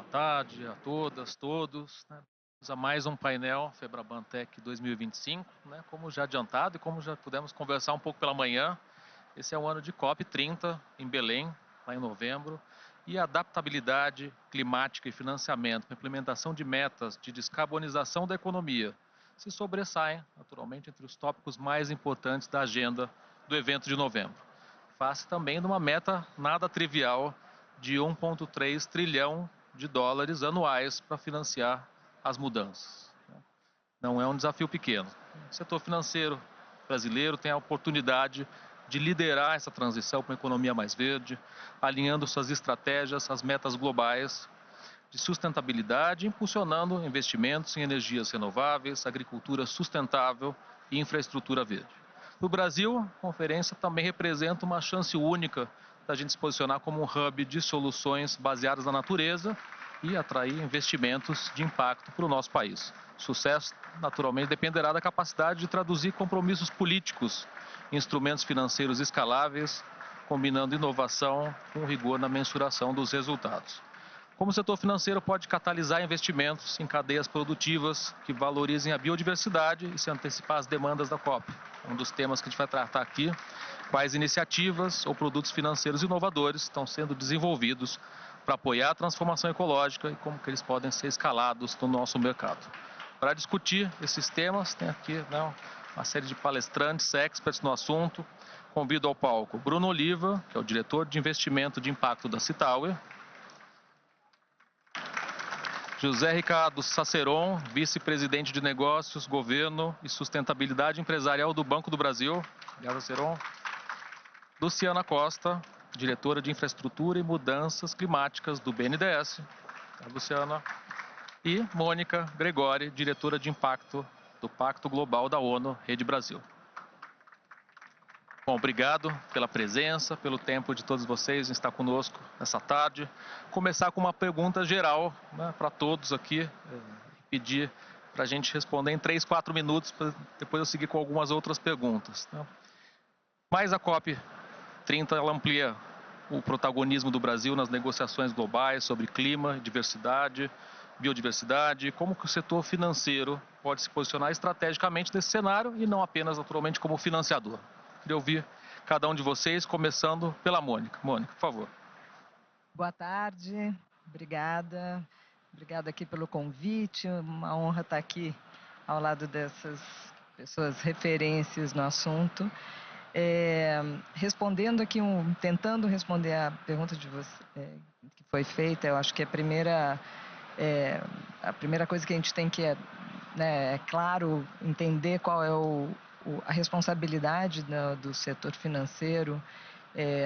tarde a todas, todos, né? Vamos a mais um painel Febraban Tech 2025, né? Como já adiantado e como já pudemos conversar um pouco pela manhã, esse é o ano de COP30 em Belém, lá em novembro, e adaptabilidade climática e financiamento, implementação de metas de descarbonização da economia, se sobressaem, naturalmente, entre os tópicos mais importantes da agenda do evento de novembro. Face também de uma meta nada trivial de 1,3 trilhão de dólares anuais para financiar as mudanças. Não é um desafio pequeno. O setor financeiro brasileiro tem a oportunidade de liderar essa transição para uma economia mais verde, alinhando suas estratégias às metas globais de sustentabilidade, impulsionando investimentos em energias renováveis, agricultura sustentável e infraestrutura verde. No Brasil, a conferência também representa uma chance única da gente se posicionar como um hub de soluções baseadas na natureza e atrair investimentos de impacto para o nosso país. Sucesso, naturalmente, dependerá da capacidade de traduzir compromissos políticos em instrumentos financeiros escaláveis, combinando inovação com rigor na mensuração dos resultados. Como o setor financeiro pode catalisar investimentos em cadeias produtivas que valorizem a biodiversidade e se antecipar às demandas da COP? Um dos temas que a gente vai tratar aqui, quais iniciativas ou produtos financeiros inovadores estão sendo desenvolvidos para apoiar a transformação ecológica e como que eles podem ser escalados no nosso mercado. Para discutir esses temas, tem aqui, né, uma série de palestrantes, experts no assunto. Convido ao palco Bruno Oliva, que é o diretor de investimento de impacto da Citower, José Ricardo Saceron, vice-presidente de Negócios, Governo e Sustentabilidade Empresarial do Banco do Brasil. Obrigado, Saceron. Luciana Costa, diretora de Infraestrutura e Mudanças Climáticas do BNDES. Obrigado, Luciana. E Mônica Gregori, diretora de Impacto do Pacto Global da ONU, Rede Brasil. Bom, obrigado pela presença, pelo tempo de todos vocês em estar conosco nessa tarde. Começar com uma pergunta geral, né, para todos aqui, pedir para a gente responder em 3, 4 minutos, para depois eu seguir com algumas outras perguntas. Né? Mas a COP30 ela amplia o protagonismo do Brasil nas negociações globais sobre clima, diversidade, biodiversidade, como que o setor financeiro pode se posicionar estrategicamente nesse cenário e não apenas, naturalmente, como financiador. Queria ouvir cada um de vocês, começando pela Mônica. Mônica, por favor. Boa tarde, obrigada. Obrigada aqui pelo convite, uma honra estar aqui ao lado dessas pessoas referências no assunto. Respondendo aqui, tentando responder a pergunta de você, que foi feita, eu acho que a primeira coisa que a gente tem que, é claro, entender qual é a responsabilidade do setor financeiro,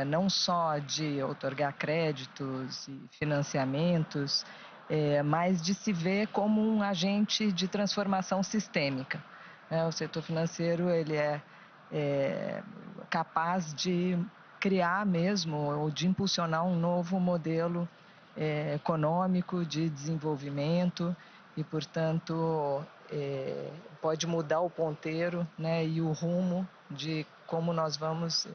não só de outorgar créditos e financiamentos, mas de se ver como um agente de transformação sistêmica. O setor financeiro ele é capaz de criar mesmo ou de impulsionar um novo modelo econômico de desenvolvimento e, portanto, pode mudar o ponteiro, né, e o rumo de como nós vamos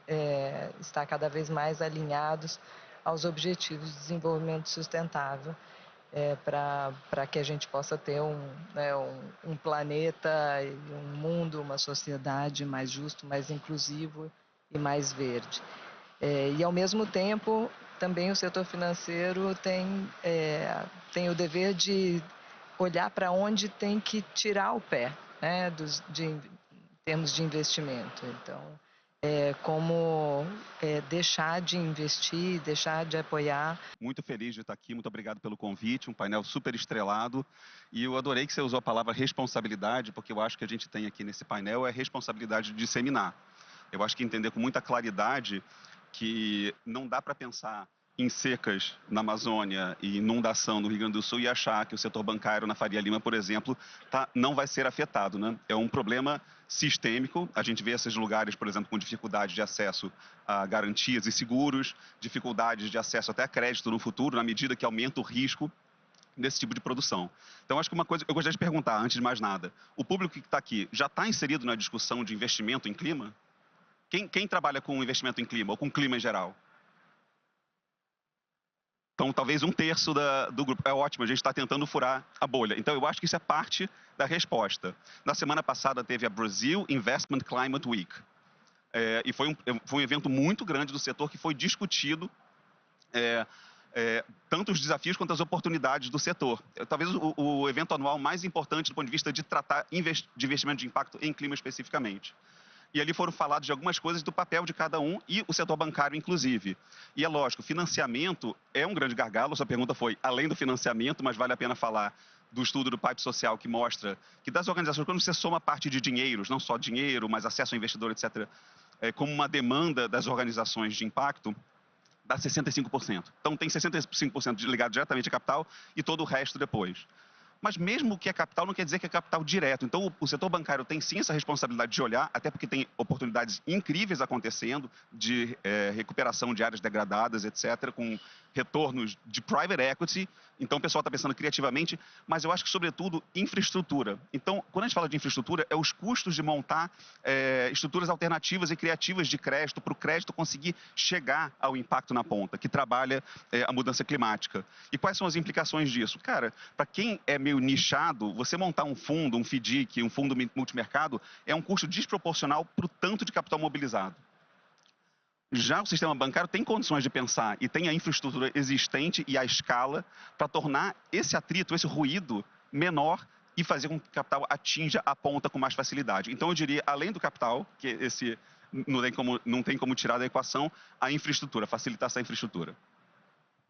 estar cada vez mais alinhados aos objetivos de desenvolvimento sustentável, para que a gente possa ter um planeta, um mundo, uma sociedade mais justo, mais inclusivo e mais verde. E, ao mesmo tempo, também o setor financeiro tem o dever de olhar para onde tem que tirar o pé, né, em termos de investimento. Então, como deixar de investir, deixar de apoiar. Muito feliz de estar aqui, muito obrigado pelo convite, um painel super estrelado. E eu adorei que você usou a palavra responsabilidade, porque eu acho que a gente tem aqui nesse painel é a responsabilidade de disseminar. Eu acho que entender com muita claridade que não dá para pensar em secas na Amazônia e inundação no Rio Grande do Sul e achar que o setor bancário na Faria Lima, por exemplo, não vai ser afetado, né? É um problema sistêmico. A gente vê esses lugares, por exemplo, com dificuldade de acesso a garantias e seguros, dificuldades de acesso até a crédito no futuro, na medida que aumenta o risco desse tipo de produção. Então, acho que uma coisa, eu gostaria de perguntar, antes de mais nada, o público que está aqui já está inserido na discussão de investimento em clima? Quem trabalha com investimento em clima ou com clima em geral? Então, talvez um terço do grupo. É ótimo, a gente está tentando furar a bolha. Então, eu acho que isso é parte da resposta. Na semana passada, teve a Brazil Investment Climate Week. E foi um evento muito grande do setor que foi discutido tanto os desafios quanto as oportunidades do setor. Talvez o evento anual mais importante do ponto de vista de tratar de investimento de impacto em clima especificamente. E ali foram falados de algumas coisas do papel de cada um e o setor bancário, inclusive. E é lógico, financiamento é um grande gargalo. Sua pergunta foi além do financiamento, mas vale a pena falar do estudo do Pipe Social que mostra que das organizações, quando você soma a parte de dinheiros, não só dinheiro, mas acesso ao investidor, etc., como uma demanda das organizações de impacto, dá 65%. Então tem 65% ligado diretamente a capital e todo o resto depois. Mas mesmo que é capital, não quer dizer que é capital direto. Então, o setor bancário tem sim essa responsabilidade de olhar, até porque tem oportunidades incríveis acontecendo de recuperação de áreas degradadas, etc., com retornos de private equity. Então, o pessoal está pensando criativamente, mas eu acho que, sobretudo, infraestrutura. Então, quando a gente fala de infraestrutura, é os custos de montar estruturas alternativas e criativas de crédito, para o crédito conseguir chegar ao impacto na ponta, que trabalha a mudança climática. E quais são as implicações disso? Cara, para quem é meio nichado, você montar um fundo, um FDIC, um fundo multimercado, é um custo desproporcional para o tanto de capital mobilizado. Já o sistema bancário tem condições de pensar e tem a infraestrutura existente e a escala para tornar esse atrito, esse ruído menor e fazer com que o capital atinja a ponta com mais facilidade. Então, eu diria, além do capital, que esse não tem como tirar da equação, a infraestrutura, facilitar essa infraestrutura.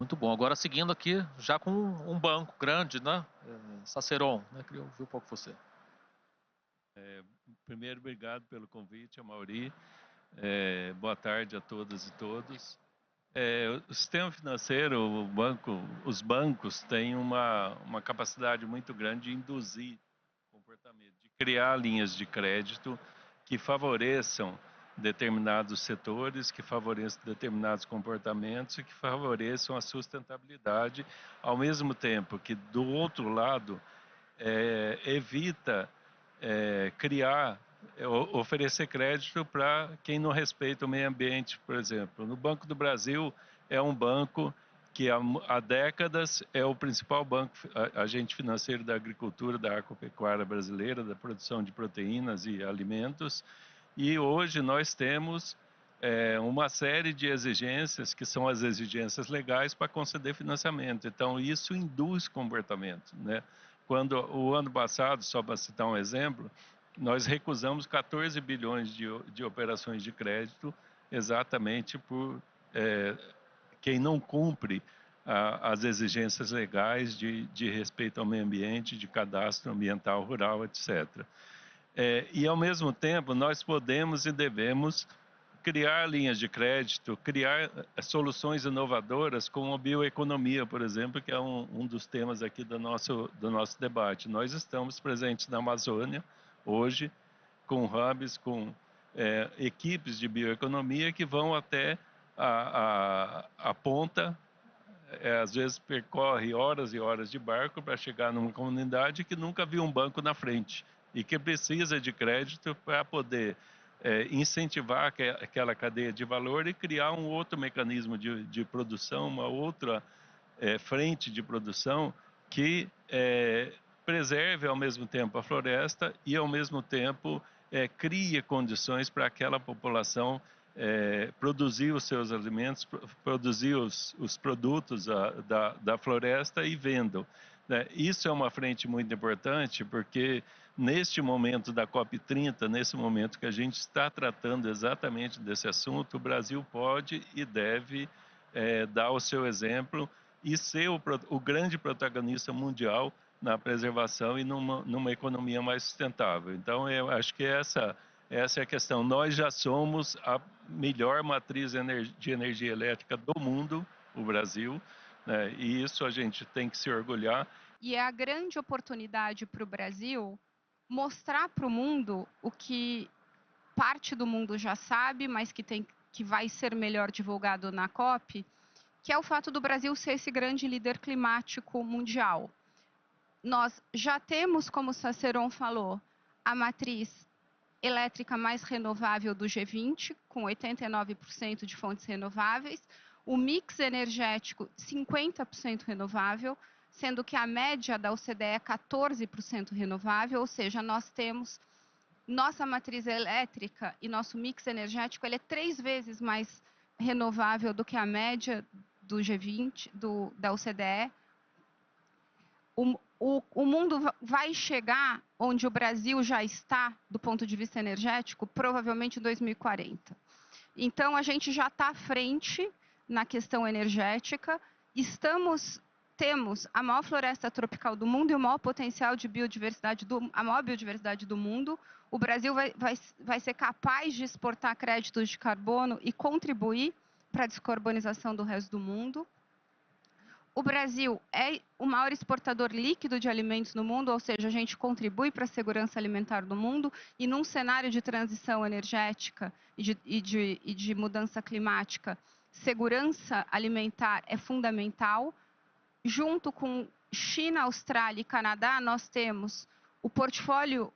Muito bom. Agora seguindo aqui, já com um banco grande, né? Saceron, né? Queria ouvir um pouco você. Primeiro, obrigado pelo convite, Amaury. Boa tarde a todas e todos. O sistema financeiro, os bancos têm uma capacidade muito grande de induzir comportamento, de criar linhas de crédito que favoreçam determinados setores, que favoreçam determinados comportamentos e que favoreçam a sustentabilidade, ao mesmo tempo que, do outro lado, evita oferecer crédito para quem não respeita o meio ambiente, por exemplo. No Banco do Brasil é um banco que há décadas é o principal banco, agente financeiro da agricultura, da agropecuária brasileira, da produção de proteínas e alimentos. E hoje nós temos uma série de exigências, que são as exigências legais para conceder financiamento. Então, isso induz comportamento, né? Quando o ano passado, só para citar um exemplo, nós recusamos 14 bilhões de operações de crédito exatamente por quem não cumpre as exigências legais de respeito ao meio ambiente, de cadastro ambiental rural, etc. E, ao mesmo tempo, nós podemos e devemos criar linhas de crédito, criar soluções inovadoras como a bioeconomia, por exemplo, que é um dos temas aqui do nosso debate. Nós estamos presentes na Amazônia hoje, com hubs, com equipes de bioeconomia que vão até a ponta, às vezes percorre horas e horas de barco para chegar numa comunidade que nunca viu um banco na frente e que precisa de crédito para poder incentivar aquela cadeia de valor e criar um outro mecanismo de produção, uma outra frente de produção que preserve ao mesmo tempo a floresta e ao mesmo tempo crie condições para aquela população produzir os seus alimentos, produzir os produtos da floresta e vendam. Isso é uma frente muito importante porque neste momento da COP30, nesse momento que a gente está tratando exatamente desse assunto, o Brasil pode e deve dar o seu exemplo e ser o grande protagonista mundial na preservação e numa economia mais sustentável. Então, eu acho que essa é a questão. Nós já somos a melhor matriz de energia elétrica do mundo, o Brasil, né? E isso a gente tem que se orgulhar. E é a grande oportunidade para o Brasil mostrar para o mundo o que parte do mundo já sabe, mas que vai ser melhor divulgado na COP, que é o fato do Brasil ser esse grande líder climático mundial. Nós já temos, como o Saceron falou, a matriz elétrica mais renovável do G20, com 89% de fontes renováveis. O mix energético, 50% renovável, sendo que a média da OCDE é 14% renovável, ou seja, nós temos nossa matriz elétrica e nosso mix energético, ele é 3 vezes mais renovável do que a média do G20, da OCDE. O mundo vai chegar onde o Brasil já está, do ponto de vista energético, provavelmente em 2040. Então, a gente já está à frente na questão energética, temos a maior floresta tropical do mundo e o maior potencial de biodiversidade, a maior biodiversidade do mundo. O Brasil vai ser capaz de exportar créditos de carbono e contribuir para a descarbonização do resto do mundo. O Brasil é o maior exportador líquido de alimentos no mundo, ou seja, a gente contribui para a segurança alimentar do mundo, e num cenário de transição energética e de mudança climática, segurança alimentar é fundamental. Junto com China, Austrália e Canadá, nós temos o portfólio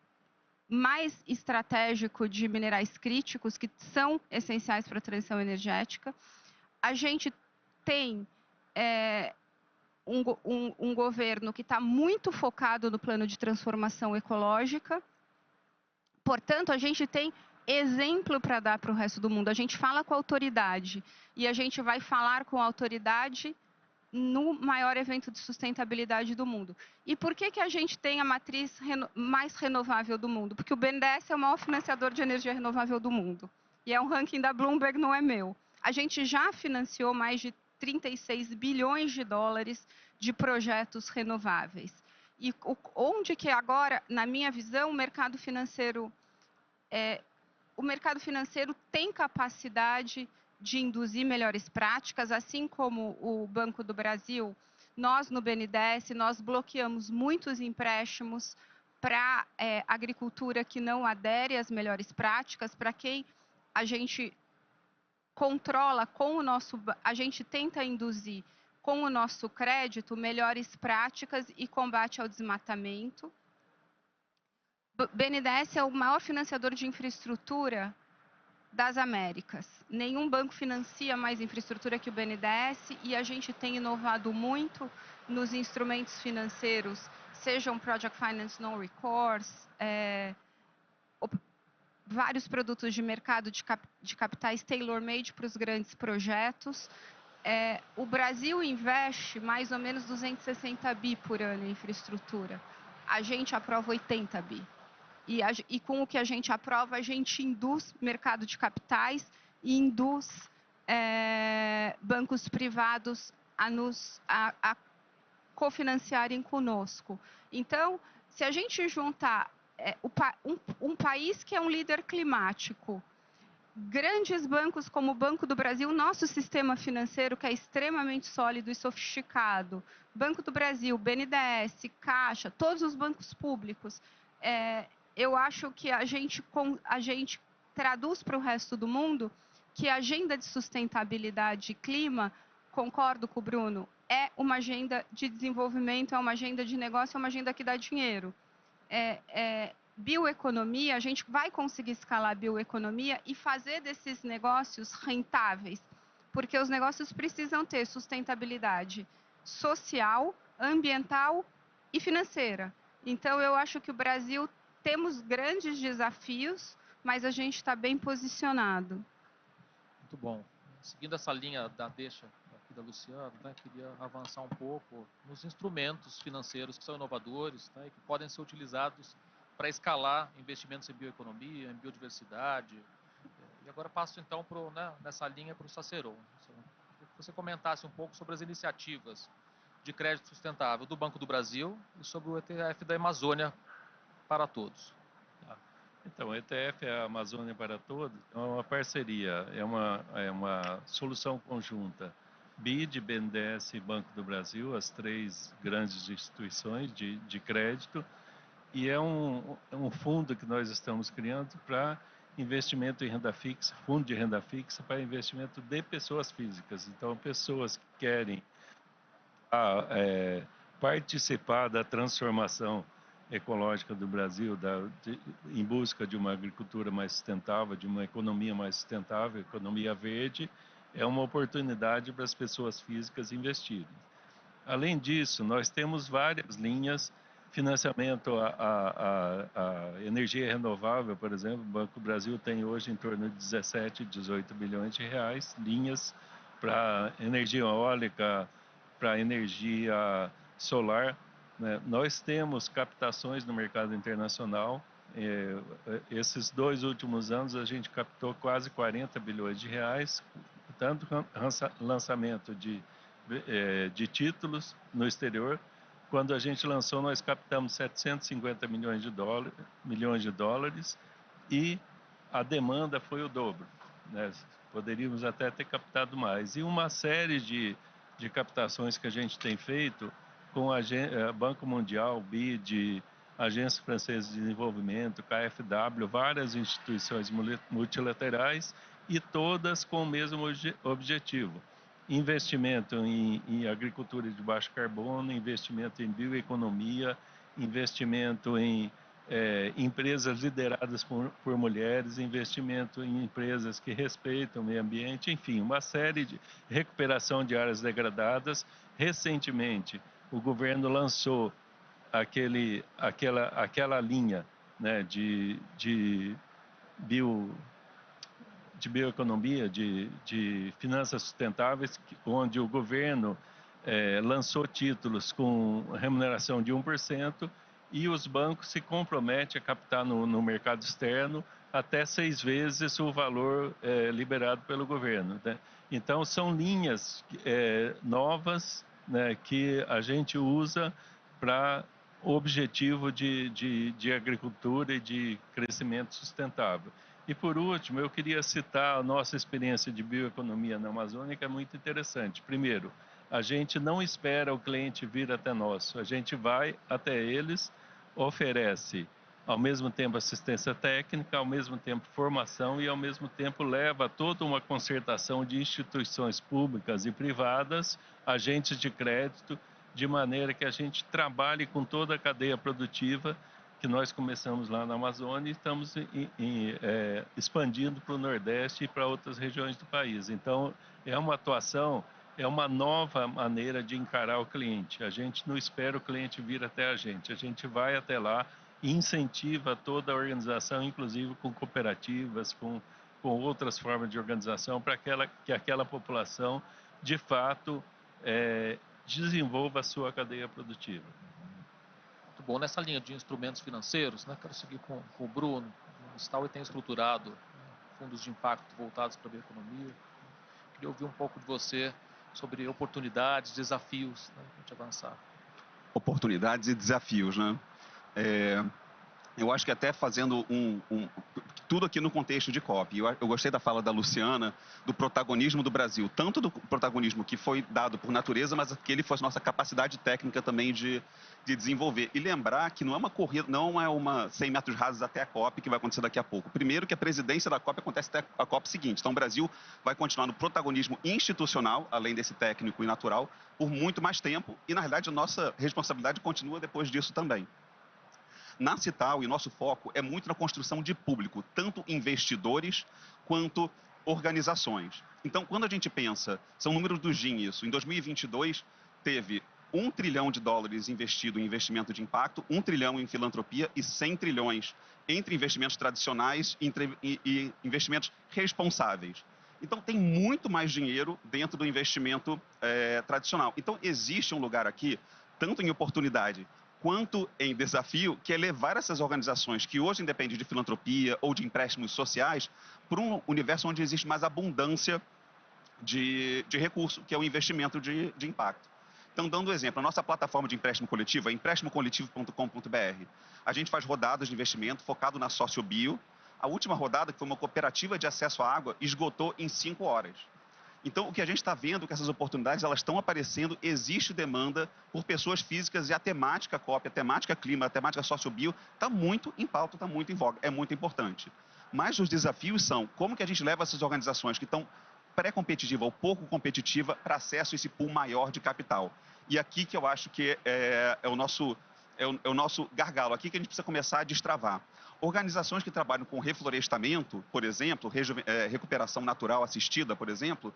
mais estratégico de minerais críticos, que são essenciais para a transição energética. A gente tem um governo que está muito focado no plano de transformação ecológica. Portanto, a gente tem exemplo para dar para o resto do mundo. A gente fala com a autoridade e a gente vai falar com a autoridade no maior evento de sustentabilidade do mundo. E por que a gente tem a matriz mais renovável do mundo? Porque o BNDES é o maior financiador de energia renovável do mundo. E é um ranking da Bloomberg, não é meu. A gente já financiou mais de 36 bilhões de dólares de projetos renováveis. E onde que agora, na minha visão, o mercado financeiro tem capacidade de induzir melhores práticas, assim como o Banco do Brasil. Nós, no BNDES, nós bloqueamos muitos empréstimos para agricultura que não adere às melhores práticas, para quem a gente controla a gente tenta induzir com o nosso crédito melhores práticas e combate ao desmatamento. BNDES é o maior financiador de infraestrutura das Américas. Nenhum banco financia mais infraestrutura que o BNDES, e a gente tem inovado muito nos instrumentos financeiros, sejam Project Finance Non-Recourse, vários produtos de mercado de capitais tailor-made para os grandes projetos. O Brasil investe mais ou menos 260 bi por ano em infraestrutura. A gente aprova 80 bi. E com o que a gente aprova, a gente induz mercado de capitais e induz bancos privados a cofinanciarem conosco. Então, se a gente juntar um país que é um líder climático, grandes bancos como o Banco do Brasil, nosso sistema financeiro que é extremamente sólido e sofisticado, Banco do Brasil, BNDES, Caixa, todos os bancos públicos, eu acho que a gente traduz para o resto do mundo que a agenda de sustentabilidade e clima, concordo com o Bruno, é uma agenda de desenvolvimento, é uma agenda de negócio, é uma agenda que dá dinheiro. Bioeconomia, a gente vai conseguir escalar a bioeconomia e fazer desses negócios rentáveis, porque os negócios precisam ter sustentabilidade social, ambiental e financeira. Então, eu acho que o Brasil temos grandes desafios, mas a gente está bem posicionado. Muito bom. Seguindo essa linha da deixa aqui da Luciana, né, queria avançar um pouco nos instrumentos financeiros que são inovadores, né, e que podem ser utilizados para escalar investimentos em bioeconomia, em biodiversidade. E agora passo então nessa linha para o Saceron. Que você comentasse um pouco sobre as iniciativas de crédito sustentável do Banco do Brasil e sobre o ETF da Amazônia para Todos. Então, o ETF é a Amazônia para Todos, é uma parceria, é uma solução conjunta. BID, BNDES e Banco do Brasil, as 3 grandes instituições de crédito, e é um fundo que nós estamos criando para investimento em renda fixa, fundo de renda fixa para investimento de pessoas físicas. Então, pessoas que querem participar da transformação ecológica do Brasil, em busca de uma agricultura mais sustentável, de uma economia mais sustentável, economia verde, é uma oportunidade para as pessoas físicas investirem. Além disso, nós temos várias linhas, financiamento a energia renovável, por exemplo, o Banco do Brasil tem hoje em torno de 17, 18 bilhões de reais, linhas para energia eólica, para energia solar, né? Nós temos captações no mercado internacional. Esses 2 últimos anos a gente captou quase 40 bilhões de reais, tanto lançamento de títulos no exterior. Quando a gente lançou, nós captamos 750 milhões de dólares e a demanda foi o dobro, né? Poderíamos até ter captado mais. E uma série de captações que a gente tem feito com a Banco Mundial, BID, Agência Francesa de Desenvolvimento, KfW, várias instituições multilaterais e todas com o mesmo objetivo: investimento em agricultura de baixo carbono, investimento em bioeconomia, investimento em empresas lideradas por mulheres, investimento em empresas que respeitam o meio ambiente, enfim, uma série de recuperação de áreas degradadas. Recentemente, o governo lançou aquela linha, né, de bioeconomia, de finanças sustentáveis, onde o governo lançou títulos com remuneração de 1% e os bancos se comprometem a captar no mercado externo até 6 vezes o valor liberado pelo governo, né? Então, são linhas novas, né, que a gente usa para o objetivo de agricultura e de crescimento sustentável. E, por último, eu queria citar a nossa experiência de bioeconomia na Amazônia, que é muito interessante. Primeiro, a gente não espera o cliente vir até nós, a gente vai até eles, oferece ao mesmo tempo assistência técnica, ao mesmo tempo formação e ao mesmo tempo leva toda uma concertação de instituições públicas e privadas, agentes de crédito, de maneira que a gente trabalhe com toda a cadeia produtiva que nós começamos lá na Amazônia e estamos expandindo para o Nordeste e para outras regiões do país. Então, é uma atuação, é uma nova maneira de encarar o cliente. A gente não espera o cliente vir até a gente vai até lá e incentiva toda a organização, inclusive com cooperativas, com outras formas de organização, para que aquela população, de fato, desenvolva a sua cadeia produtiva. Muito bom. Nessa linha de instrumentos financeiros, né, quero seguir com o Bruno. O Staui tem estruturado fundos de impacto voltados para a bioeconomia. Queria ouvir um pouco de você sobre oportunidades, desafios, né, para a gente avançar. Oportunidades e desafios, né? Eu acho que até fazendo tudo aqui no contexto de COP. Eu gostei da fala da Luciana, do protagonismo do Brasil, tanto do protagonismo que foi dado por natureza, mas que ele fosse nossa capacidade técnica também de desenvolver. E lembrar que não é uma corrida, não é uma 100 metros rasos até a COP, que vai acontecer daqui a pouco. Primeiro que a presidência da COP acontece até a COP seguinte. Então o Brasil vai continuar no protagonismo institucional, além desse técnico e natural, por muito mais tempo. E, na realidade, a nossa responsabilidade continua depois disso também. Na Cital, e nosso foco é muito na construção de público, tanto investidores quanto organizações. Então, quando a gente pensa, são números do GIN isso, em 2022 teve $1 trilhão investido em investimento de impacto, 1 trilhão em filantropia e 100 trilhões entre investimentos tradicionais e investimentos responsáveis. Então, tem muito mais dinheiro dentro do investimento tradicional. Então, existe um lugar aqui, tanto em oportunidade quanto em desafio, que é levar essas organizações que hoje independem de filantropia ou de empréstimos sociais para um universo onde existe mais abundância de recurso, que é o investimento de impacto. Então, dando um exemplo, a nossa plataforma de empréstimo coletivo é emprestimocoletivo.com.br. A gente faz rodadas de investimento focado na sociobio. A última rodada, que foi uma cooperativa de acesso à água, esgotou em 5 horas. Então, o que a gente está vendo é que essas oportunidades elas estão aparecendo, existe demanda por pessoas físicas e a temática COP, a temática clima, a temática sociobio está muito em pauta, está muito em voga, é muito importante. Mas os desafios são como que a gente leva essas organizações que estão pré-competitiva ou pouco competitiva para acesso a esse pool maior de capital. E aqui que eu acho que é o nosso gargalo, aqui que a gente precisa começar a destravar. Organizações que trabalham com reflorestamento, por exemplo, recuperação natural assistida, por exemplo,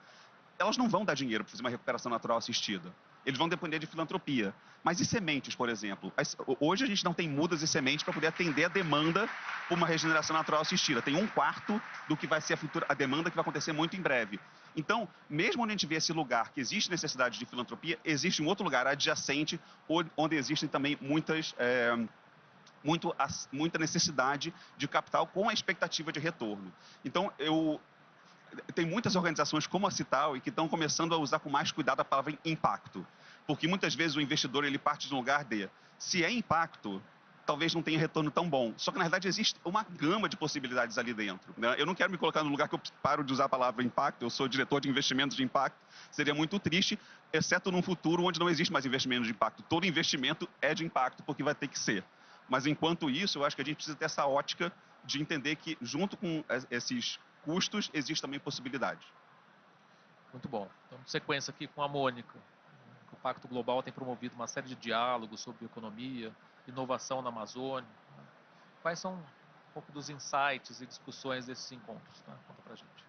elas não vão dar dinheiro para fazer uma recuperação natural assistida. Eles vão depender de filantropia. Mas e sementes, por exemplo? Hoje a gente não tem mudas e sementes para poder atender a demanda por uma regeneração natural assistida. Tem 1/4 do que vai ser a demanda que vai acontecer muito em breve. Então, mesmo onde a gente vê esse lugar que existe necessidade de filantropia, existe um outro lugar adjacente onde existem também muita necessidade de capital com a expectativa de retorno. Então, tem muitas organizações como a Cital e que estão começando a usar com mais cuidado a palavra impacto. Porque muitas vezes o investidor ele parte de um lugar de, se é impacto, talvez não tenha retorno tão bom. Só que, na verdade, existe uma gama de possibilidades ali dentro, né? Eu não quero me colocar no lugar que eu paro de usar a palavra impacto, eu sou diretor de investimentos de impacto, seria muito triste, exceto num futuro onde não existe mais investimento de impacto. Todo investimento é de impacto, porque vai ter que ser. Mas, enquanto isso, eu acho que a gente precisa ter essa ótica de entender que, junto com esses custos, existe também possibilidade. Muito bom. Então, sequência aqui com a Mônica. O Pacto Global tem promovido uma série de diálogos sobre economia, inovação na Amazônia. Quais são um pouco dos insights e discussões desses encontros? Né? Conta pra gente.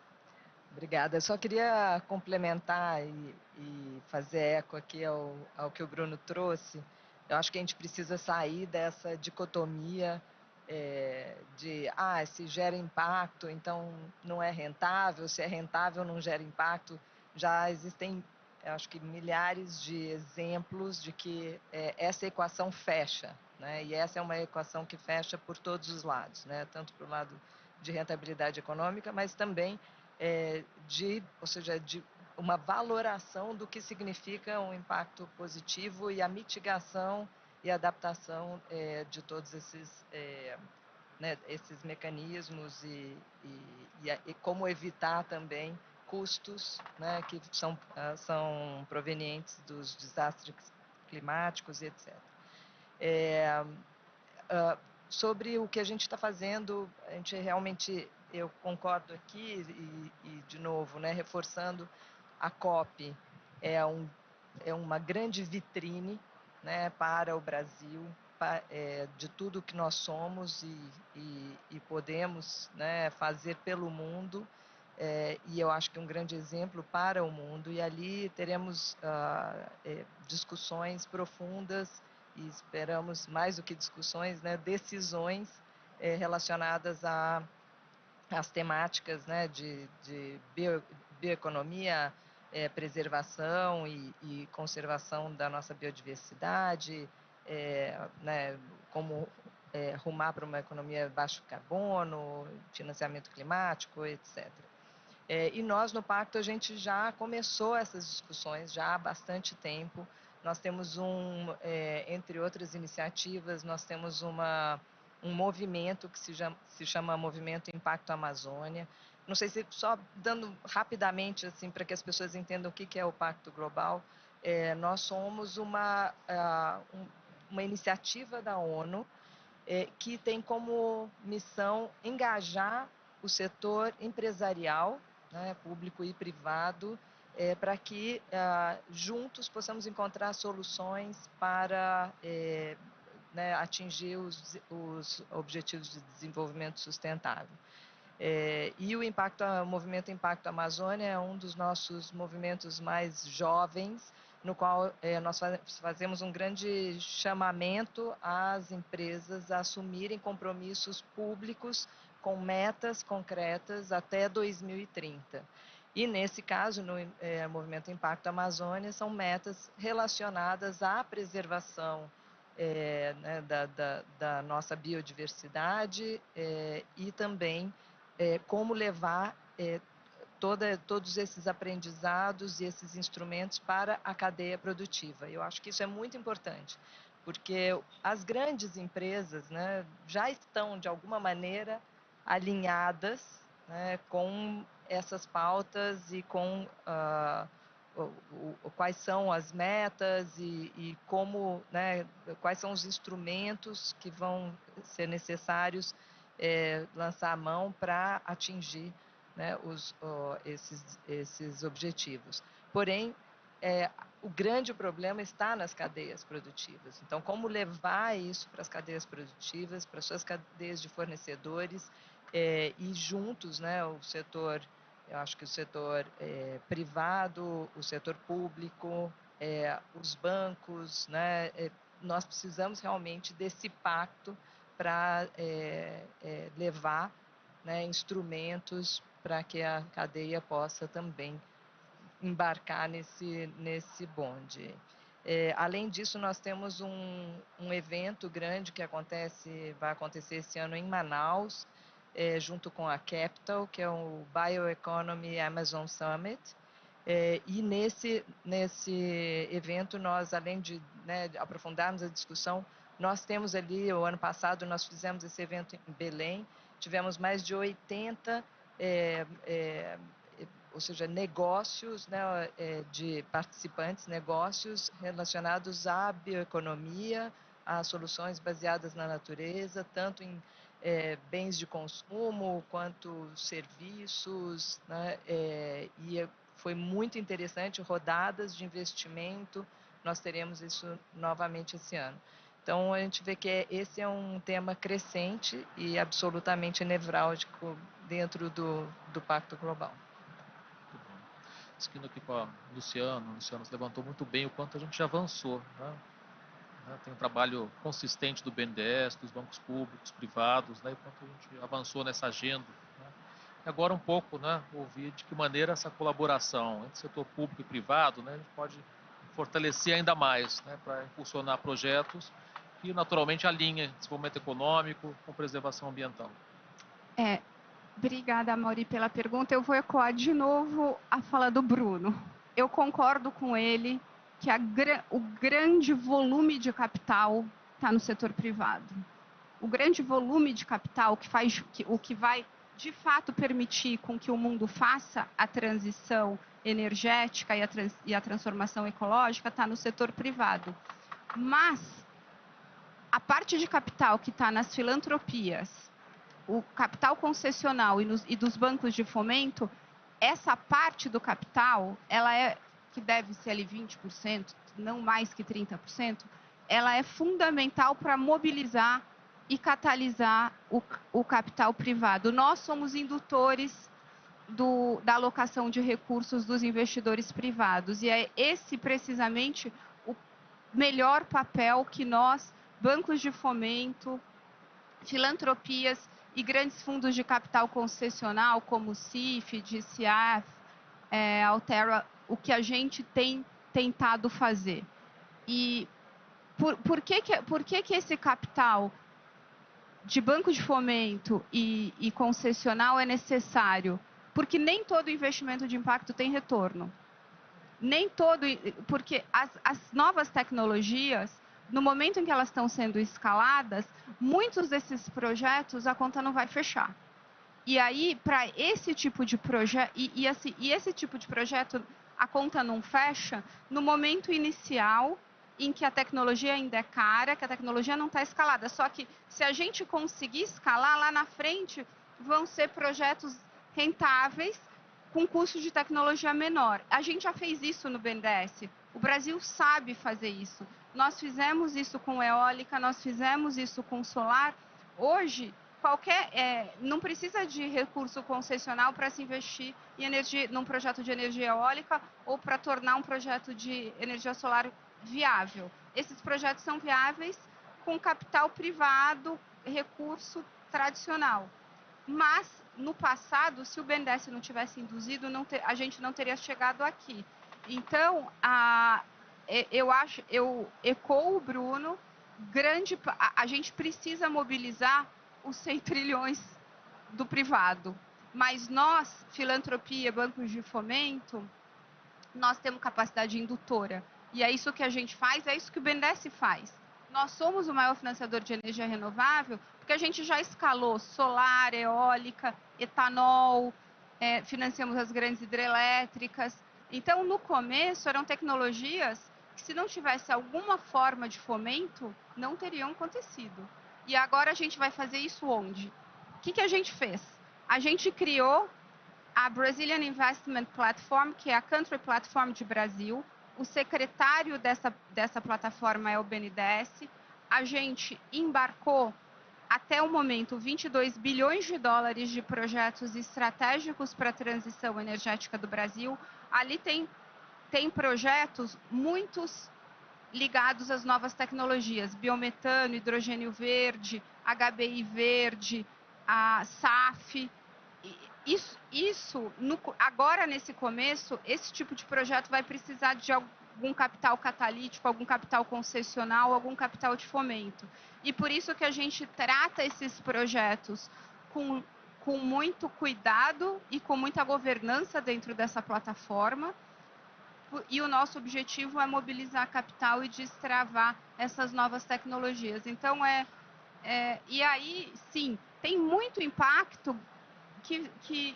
Obrigada. Eu só queria complementar e fazer eco aqui ao que o Bruno trouxe. Eu acho que a gente precisa sair dessa dicotomia se gera impacto, então não é rentável, se é rentável, não gera impacto. Já existem, eu acho que, milhares de exemplos de que essa equação fecha, né? E essa é uma equação que fecha por todos os lados, né? Tanto para o lado de rentabilidade econômica, mas também de uma valoração do que significa um impacto positivo e a mitigação e adaptação de todos esses, esses mecanismos e como evitar também custos, né, que são provenientes dos desastres climáticos e etc. Sobre o que a gente está fazendo, a gente realmente, eu concordo aqui de novo, né, reforçando, a COP é uma grande vitrine, né, para o Brasil, de tudo que nós somos e podemos, né, fazer pelo mundo, e eu acho que um grande exemplo para o mundo, e ali teremos discussões profundas e esperamos, mais do que discussões, né, decisões relacionadas às temáticas, né, de bioeconomia, preservação e conservação da nossa biodiversidade, né, como rumar para uma economia baixo carbono, financiamento climático, etc. E nós, no Pacto, a gente já começou essas discussões já há bastante tempo. Nós temos entre outras iniciativas, nós temos um movimento que se chama Movimento Impacto Amazônia. Não sei se, só dando rapidamente, assim, para que as pessoas entendam o que é o Pacto Global, nós somos uma iniciativa da ONU que tem como missão engajar o setor empresarial, né, público e privado, para que juntos possamos encontrar soluções para né, atingir os objetivos de desenvolvimento sustentável. E o Movimento Impacto Amazônia é um dos nossos movimentos mais jovens, no qual nós fazemos um grande chamamento às empresas a assumirem compromissos públicos com metas concretas até 2030. E, nesse caso, no Movimento Impacto Amazônia, são metas relacionadas à preservação né, da nossa biodiversidade e também como levar todos esses aprendizados e esses instrumentos para a cadeia produtiva. Eu acho que isso é muito importante, porque as grandes empresas, né, já estão, de alguma maneira, alinhadas, né, com essas pautas e com quais são as metas e como, né, quais são os instrumentos que vão ser necessários lançar a mão para atingir, né, esses objetivos. Porém, o grande problema está nas cadeias produtivas. Então, como levar isso para as cadeias produtivas, para as suas cadeias de fornecedores, e juntos, né, o setor, eu acho que o setor privado, o setor público, os bancos, né, nós precisamos realmente desse pacto para levar, né, instrumentos para que a cadeia possa também embarcar nesse bonde. Além disso, nós temos um evento grande que vai acontecer esse ano em Manaus, junto com a Capital, que é o Bioeconomy Amazon Summit. E nesse evento, nós, além de, né, aprofundarmos a discussão, nós temos ali, o ano passado, nós fizemos esse evento em Belém, tivemos mais de 80 ou seja, negócios, né, de participantes, negócios relacionados à bioeconomia, a soluções baseadas na natureza, tanto em bens de consumo quanto serviços, né, e foi muito interessante, rodadas de investimento, nós teremos isso novamente esse ano. Então, a gente vê que esse é um tema crescente e absolutamente nevrálgico dentro do Pacto Global. Seguindo aqui com a Luciano, o Luciano se levantou muito bem o quanto a gente já avançou, né? Tem um trabalho consistente do BNDES, dos bancos públicos, privados, né? E o quanto a gente avançou nessa agenda, né? E agora um pouco, né, ouvir de que maneira essa colaboração entre setor público e privado, né, a gente pode fortalecer ainda mais, né, para impulsionar projetos que naturalmente alinhem desenvolvimento econômico com preservação ambiental. Obrigada, Mauri, pela pergunta. Eu vou ecoar de novo a fala do Bruno. Eu concordo com ele que o grande volume de capital está no setor privado. O grande volume de capital o que vai, de fato, permitir com que o mundo faça a transição energética e a transformação ecológica está no setor privado. Mas a parte de capital que está nas filantropias, o capital concessional e dos bancos de fomento, essa parte do capital, que deve ser ali 20%, não mais que 30%, ela é fundamental para mobilizar e catalisar o capital privado. Nós somos indutores da alocação de recursos dos investidores privados, e é esse precisamente o melhor papel que nós, bancos de fomento, filantropias e grandes fundos de capital concessional, como o CIF, CIAF, Altera, o que a gente tem tentado fazer. E por que esse capital de banco de fomento e concessional é necessário? Porque nem todo investimento de impacto tem retorno. Porque as novas tecnologias, no momento em que elas estão sendo escaladas, muitos desses projetos a conta não vai fechar. E aí, para esse tipo de projeto, esse tipo de projeto, a conta não fecha no momento inicial em que a tecnologia ainda é cara, que a tecnologia não está escalada. Só que se a gente conseguir escalar, lá na frente vão ser projetos rentáveis com custo de tecnologia menor. A gente já fez isso no BNDES. O Brasil sabe fazer isso. Nós fizemos isso com eólica, nós fizemos isso com solar. Hoje, não precisa de recurso concessional para se investir num projeto de energia eólica ou para tornar um projeto de energia solar viável. Esses projetos são viáveis com capital privado, recurso tradicional. Mas, no passado, se o BNDES não tivesse induzido, a gente não teria chegado aqui. Então, eu ecoo o Bruno, a gente precisa mobilizar os 100 trilhões do privado. Mas nós, filantropia, bancos de fomento, nós temos capacidade indutora. E é isso que a gente faz, é isso que o BNDES faz. Nós somos o maior financiador de energia renovável porque a gente já escalou solar, eólica, etanol, financiamos as grandes hidrelétricas. Então, no começo, eram tecnologias que, se não tivesse alguma forma de fomento, não teriam acontecido. E agora a gente vai fazer isso onde? O que a gente fez? A gente criou a Brazilian Investment Platform, que é a Country Platform de Brasil, O secretário dessa plataforma é o BNDES. A gente embarcou, até o momento, 22 bilhões de dólares de projetos estratégicos para a transição energética do Brasil. Ali tem projetos, muitos ligados às novas tecnologias, biometano, hidrogênio verde, HBI verde, a SAF. Agora, nesse começo, esse tipo de projeto vai precisar de algum capital catalítico, algum capital concessional, algum capital de fomento. E por isso que a gente trata esses projetos com muito cuidado e com muita governança dentro dessa plataforma. E o nosso objetivo é mobilizar capital e destravar essas novas tecnologias. Então, e aí, sim, tem muito impacto que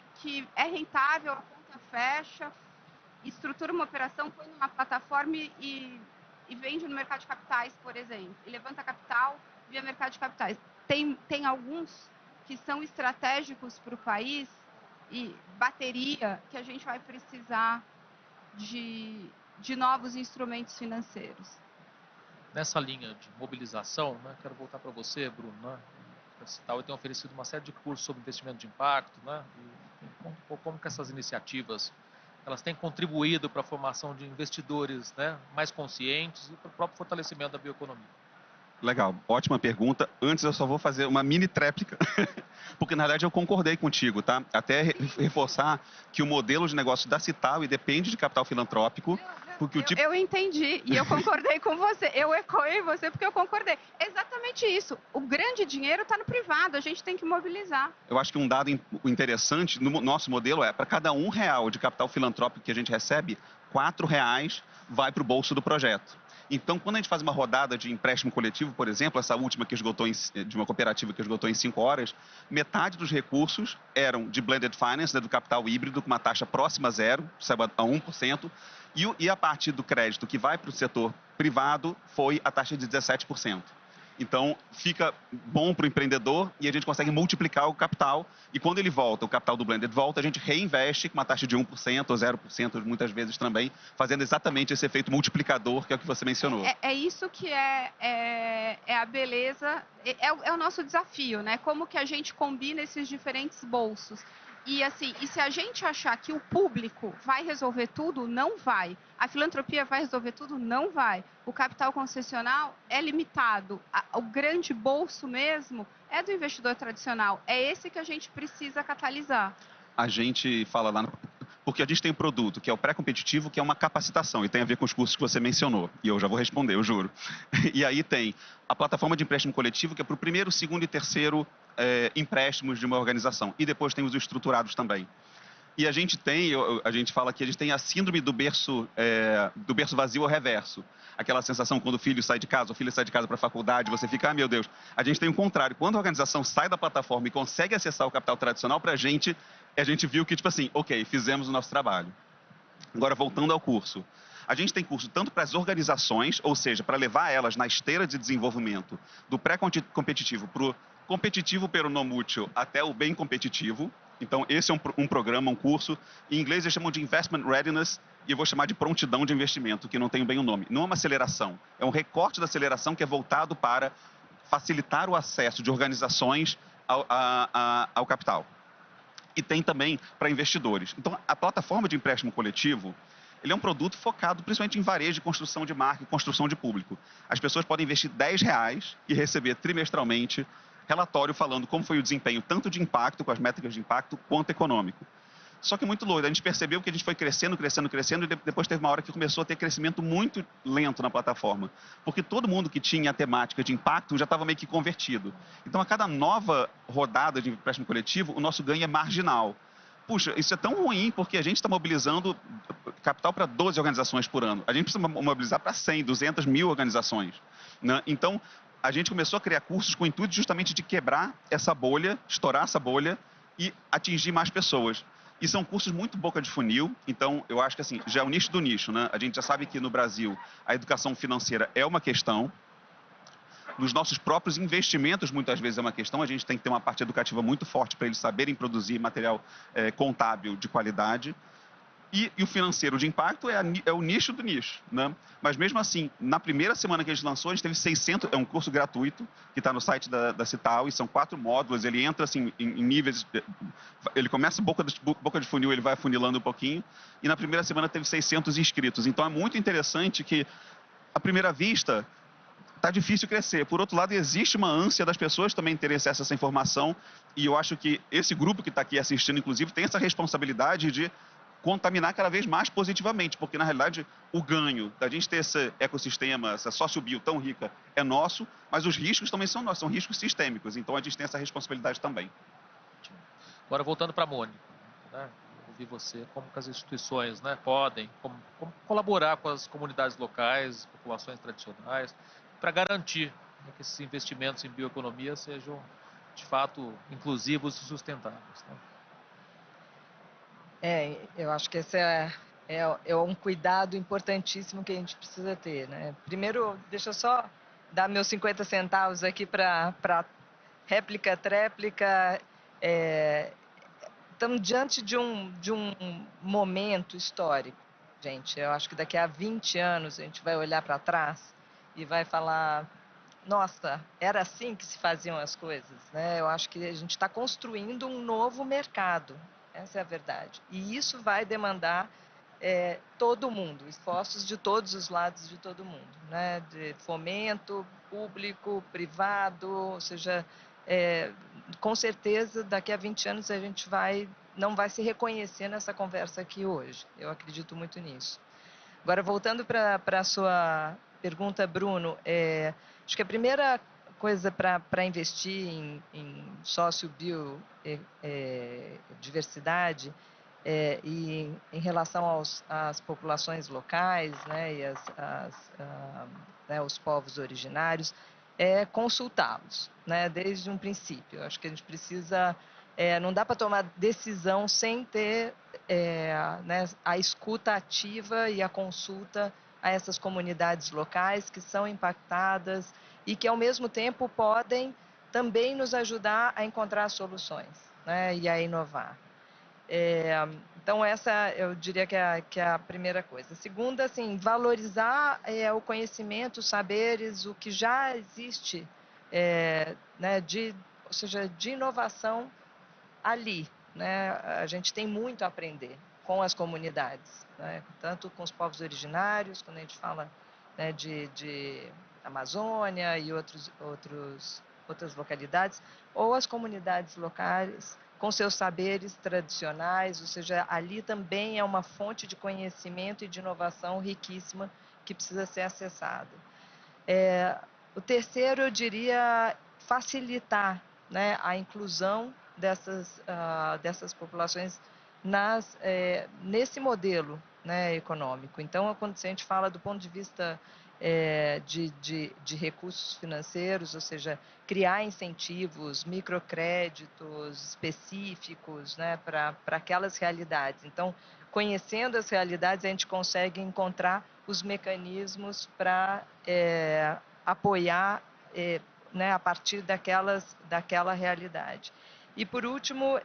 é rentável, a conta fecha, estrutura uma operação, põe numa plataforma e vende no mercado de capitais, por exemplo. E levanta capital via mercado de capitais. Tem alguns que são estratégicos para o país, e bateria, que a gente vai precisar de novos instrumentos financeiros. Nessa linha de mobilização, né, quero voltar para você, Bruno, né? A Cital tem oferecido uma série de cursos sobre investimento de impacto, né? E como que essas iniciativas elas têm contribuído para a formação de investidores, né, mais conscientes e para o próprio fortalecimento da bioeconomia. Legal, ótima pergunta. Antes eu só vou fazer uma mini tréplica, porque na verdade eu concordei contigo, tá? Até reforçar que o modelo de negócio da Cital depende de capital filantrópico, porque eu entendi e eu concordei com você. Eu ecoei você porque eu concordei. Exatamente isso. O grande dinheiro está no privado, a gente tem que mobilizar. Eu acho que um dado interessante no nosso modelo é, para cada R$1 de capital filantrópico que a gente recebe, R$4 vai para o bolso do projeto. Então, quando a gente faz uma rodada de empréstimo coletivo, por exemplo, essa última que esgotou de uma cooperativa que esgotou em 5 horas, metade dos recursos eram de blended finance, né, do capital híbrido, com uma taxa próxima a zero, a 1%, e a parte do crédito que vai para o setor privado foi a taxa de 17%. Então, fica bom para o empreendedor e a gente consegue multiplicar o capital. E quando ele volta, o capital do blended volta, a gente reinveste com uma taxa de 1% ou 0%, muitas vezes também, fazendo exatamente esse efeito multiplicador, que é o que você mencionou. É isso que é a beleza, é o nosso desafio, né? Como que a gente combina esses diferentes bolsos. E assim, se a gente achar que o público vai resolver tudo, não vai. A filantropia vai resolver tudo, não vai. O capital concessional é limitado. O grande bolso mesmo é do investidor tradicional. É esse que a gente precisa catalisar. A gente fala lá, porque a gente tem um produto que é o pré-competitivo, que é uma capacitação, e tem a ver com os cursos que você mencionou. E eu já vou responder, eu juro. E aí tem a plataforma de empréstimo coletivo, que é para o primeiro, segundo e terceiro empréstimos de uma organização. E depois tem os estruturados também. E a gente fala que a gente tem a síndrome do berço vazio ao reverso. Aquela sensação quando o filho sai de casa, o filho sai de casa para a faculdade, você fica, meu Deus. A gente tem o contrário. Quando a organização sai da plataforma e consegue acessar o capital tradicional, a gente viu que, tipo assim, ok, fizemos o nosso trabalho. Agora, voltando ao curso. A gente tem curso tanto para as organizações, ou seja, para levar elas na esteira de desenvolvimento do pré-competitivo para o competitivo pelo não mútil até o bem competitivo. Então, esse é um programa, um curso. Em inglês, eles chamam de Investment Readiness, e eu vou chamar de prontidão de investimento, que não tem bem o nome. Não é uma aceleração, é um recorte da aceleração que é voltado para facilitar o acesso de organizações ao capital. E tem também para investidores. Então, a plataforma de empréstimo coletivo, ele é um produto focado principalmente em varejo de construção de marca e construção de público. As pessoas podem investir R$10 e receber trimestralmente relatório falando como foi o desempenho, tanto de impacto, com as métricas de impacto, quanto econômico. Só que muito louco, a gente percebeu que a gente foi crescendo, e depois teve uma hora que começou a ter crescimento muito lento na plataforma. Porque todo mundo que tinha a temática de impacto já estava meio que convertido. Então, a cada nova rodada de empréstimo coletivo, o nosso ganho é marginal. Puxa, isso é tão ruim porque a gente está mobilizando capital para 12 organizações por ano. A gente precisa mobilizar para 100, 200 mil organizações, né? Então, a gente começou a criar cursos com o intuito justamente de quebrar essa bolha, estourar essa bolha e atingir mais pessoas. E são cursos muito boca de funil, então eu acho que assim, já é o nicho do nicho, né? A gente já sabe que no Brasil a educação financeira é uma questão. Nos nossos próprios investimentos, muitas vezes é uma questão. A gente tem que ter uma parte educativa muito forte para eles saberem produzir material contábil de qualidade. E o financeiro de impacto é o nicho do nicho, né? Mas mesmo assim, na primeira semana que a gente lançou, a gente teve 600, é um curso gratuito, que está no site da Cital, e são 4 módulos, ele entra assim, em níveis, ele começa boca de funil, ele vai afunilando um pouquinho, e na primeira semana teve 600 inscritos. Então é muito interessante que, à primeira vista, está difícil crescer. Por outro lado, existe uma ânsia das pessoas também terem acesso a essa informação, e eu acho que esse grupo que está aqui assistindo, inclusive, tem essa responsabilidade de contaminar cada vez mais positivamente, porque, na realidade, o ganho da gente ter esse ecossistema, essa sociobio tão rica, é nosso, mas os riscos também são nossos, são riscos sistêmicos, então a gente tem essa responsabilidade também. Agora, voltando para a Mônica, né? Ouvir você, como que as instituições, né, podem como colaborar com as comunidades locais, populações tradicionais, para garantir, né, que esses investimentos em bioeconomia sejam, de fato, inclusivos e sustentáveis, né? Eu acho que esse é um cuidado importantíssimo que a gente precisa ter, né? Primeiro, deixa eu só dar meus 50 centavos aqui para réplica, tréplica. Estamos diante de um momento histórico, gente. Eu acho que daqui a 20 anos a gente vai olhar para trás e vai falar: nossa, era assim que se faziam as coisas, né? Eu acho que a gente está construindo um novo mercado, essa é a verdade. E isso vai demandar todo mundo, esforços de todos os lados de todo mundo, né? De fomento público, privado, ou seja, com certeza daqui a 20 anos a gente não vai se reconhecer nessa conversa aqui hoje. Eu acredito muito nisso. Agora, voltando para a sua pergunta, Bruno, acho que a primeira coisa para investir em sócio-biodiversidade e em relação às populações locais, né, e né, os povos originários, é consultá-los, né, desde um princípio. Acho que a gente precisa, não dá para tomar decisão sem ter né, a escuta ativa e a consulta a essas comunidades locais que são impactadas e que, ao mesmo tempo, podem também nos ajudar a encontrar soluções, né, e a inovar. Então, essa eu diria que é a primeira coisa. A segunda, assim, valorizar o conhecimento, os saberes, o que já existe, né, ou seja, de inovação ali, né? A gente tem muito a aprender com as comunidades, né? Tanto com os povos originários, quando a gente fala, né, de Amazônia e outras localidades, ou as comunidades locais com seus saberes tradicionais, ou seja, ali também é uma fonte de conhecimento e de inovação riquíssima que precisa ser acessada. O terceiro, eu diria, facilitar, né, a inclusão dessas populações nesse modelo, né, econômico. Então, quando a gente fala do ponto de vista de recursos financeiros, ou seja, criar incentivos, microcréditos específicos, né, para aquelas realidades. Então, conhecendo as realidades, a gente consegue encontrar os mecanismos para apoiar, né, a partir daquela realidade. E, por último,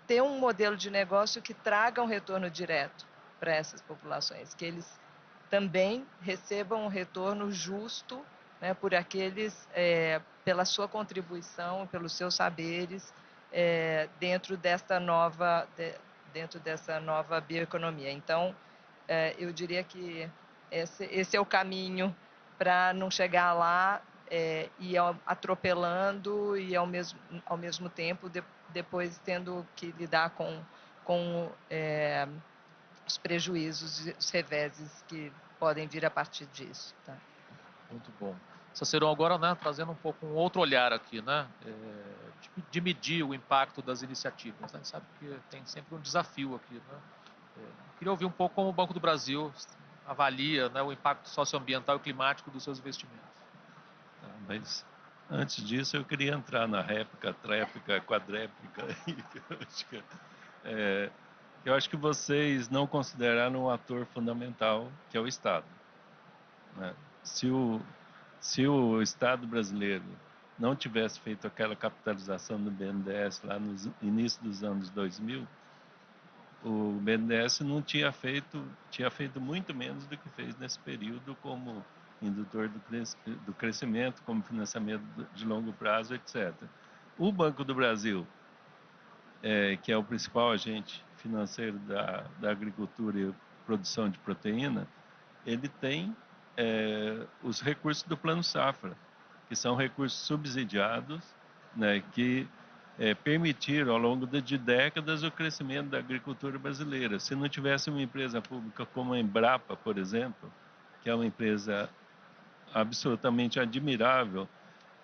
ter um modelo de negócio que traga um retorno direto para essas populações, que eles também recebam um retorno justo, né, pela sua contribuição, pelos seus saberes dentro dessa nova bioeconomia. Então, eu diria que esse é o caminho para não chegar lá e atropelando e ao mesmo tempo depois tendo que lidar com os prejuízos e os reveses que podem vir a partir disso. Tá? Muito bom. Cicero, agora, né, trazendo um pouco um outro olhar aqui, né, de medir o impacto das iniciativas. Né? A gente sabe que tem sempre um desafio aqui. Né? Queria ouvir um pouco como o Banco do Brasil avalia, né, o impacto socioambiental e climático dos seus investimentos. Mas antes disso, eu queria entrar na réplica, tréplica, quadréplica. Eu acho que vocês não consideraram um ator fundamental, que é o Estado. Né? Se o Estado brasileiro não tivesse feito aquela capitalização do BNDES lá no início dos anos 2000, o BNDES não tinha feito muito menos do que fez nesse período como indutor do crescimento, como financiamento de longo prazo, etc. O Banco do Brasil, que é o principal agente financeiro da agricultura e produção de proteína, ele tem os recursos do Plano Safra, que são recursos subsidiados, né, que permitiram ao longo de décadas o crescimento da agricultura brasileira. Se não tivesse uma empresa pública como a Embrapa, por exemplo, que é uma empresa absolutamente admirável,